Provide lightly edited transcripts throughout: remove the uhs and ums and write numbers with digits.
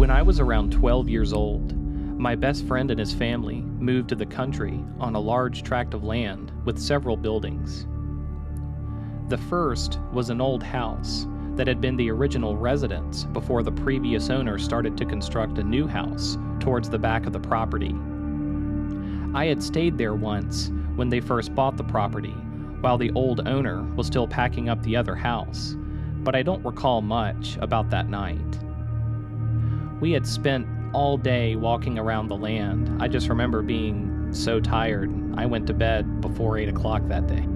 When I was around 12 years old, my best friend and his family moved to the country on a large tract of land with several buildings. The first was an old house that had been the original residence before the previous owner started to construct a new house towards the back of the property. I had stayed there once when they first bought the property, while the old owner was still packing up the other house, but I don't recall much about that night. We had spent all day walking around the land. I just remember being so tired, I went to bed before 8 o'clock that day.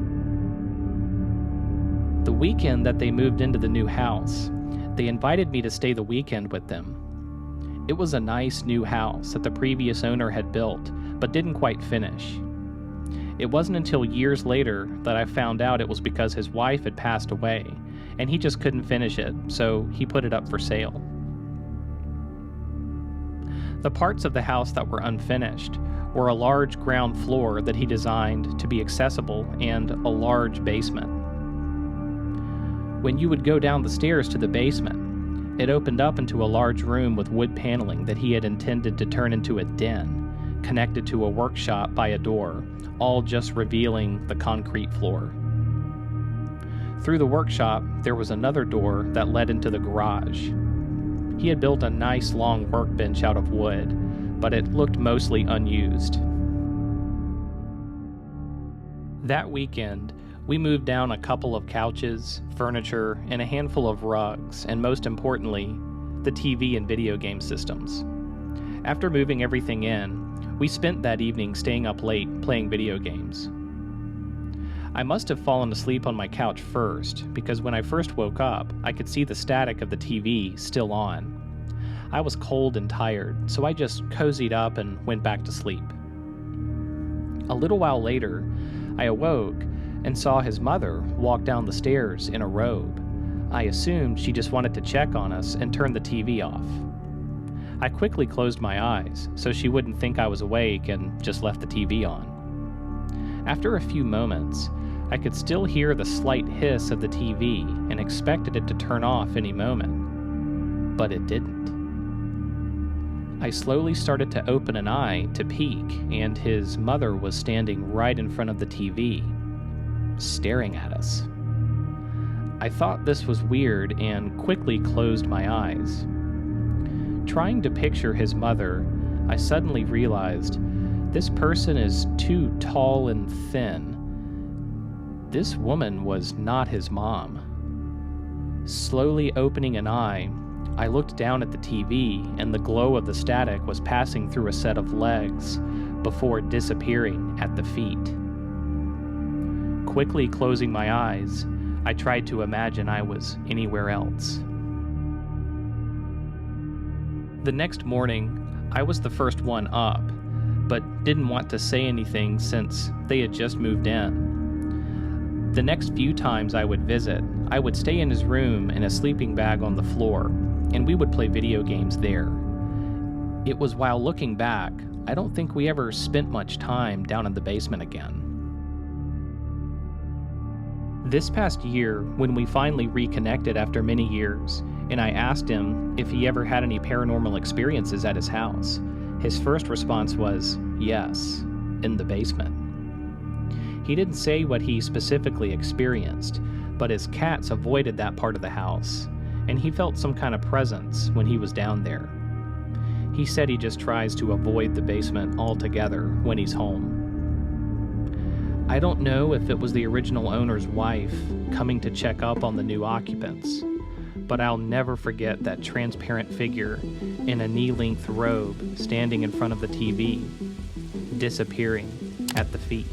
The weekend that they moved into the new house, they invited me to stay the weekend with them. It was a nice new house that the previous owner had built, but didn't quite finish. It wasn't until years later that I found out it was because his wife had passed away, and he just couldn't finish it, so he put it up for sale. The parts of the house that were unfinished were a large ground floor that he designed to be accessible and a large basement. When you would go down the stairs to the basement, it opened up into a large room with wood paneling that he had intended to turn into a den, connected to a workshop by a door, all just revealing the concrete floor. Through the workshop, there was another door that led into the garage. He had built a nice long workbench out of wood, but it looked mostly unused. That weekend, we moved down a couple of couches, furniture, and a handful of rugs, and most importantly, the TV and video game systems. After moving everything in, we spent that evening staying up late playing video games. I must have fallen asleep on my couch first, because when I first woke up, I could see the static of the TV still on. I was cold and tired, so I just cozied up and went back to sleep. A little while later, I awoke and saw his mother walk down the stairs in a robe. I assumed she just wanted to check on us and turn the TV off. I quickly closed my eyes so she wouldn't think I was awake and just left the TV on. After a few moments, I could still hear the slight hiss of the TV and expected it to turn off any moment, but it didn't. I slowly started to open an eye to peek, and his mother was standing right in front of the TV, staring at us. I thought this was weird and quickly closed my eyes. Trying to picture his mother, I suddenly realized this person is too tall and thin. This woman was not his mom. Slowly opening an eye, I looked down at the TV, and the glow of the static was passing through a set of legs before disappearing at the feet. Quickly closing my eyes, I tried to imagine I was anywhere else. The next morning, I was the first one up, but didn't want to say anything since they had just moved in. The next few times I would visit, I would stay in his room in a sleeping bag on the floor, and we would play video games there. It was while looking back, I don't think we ever spent much time down in the basement again. This past year, when we finally reconnected after many years, and I asked him if he ever had any paranormal experiences at his house, his first response was, yes, in the basement. He didn't say what he specifically experienced, but his cats avoided that part of the house, and he felt some kind of presence when he was down there. He said he just tries to avoid the basement altogether when he's home. I don't know if it was the original owner's wife coming to check up on the new occupants, but I'll never forget that transparent figure in a knee-length robe standing in front of the TV, disappearing at the feet.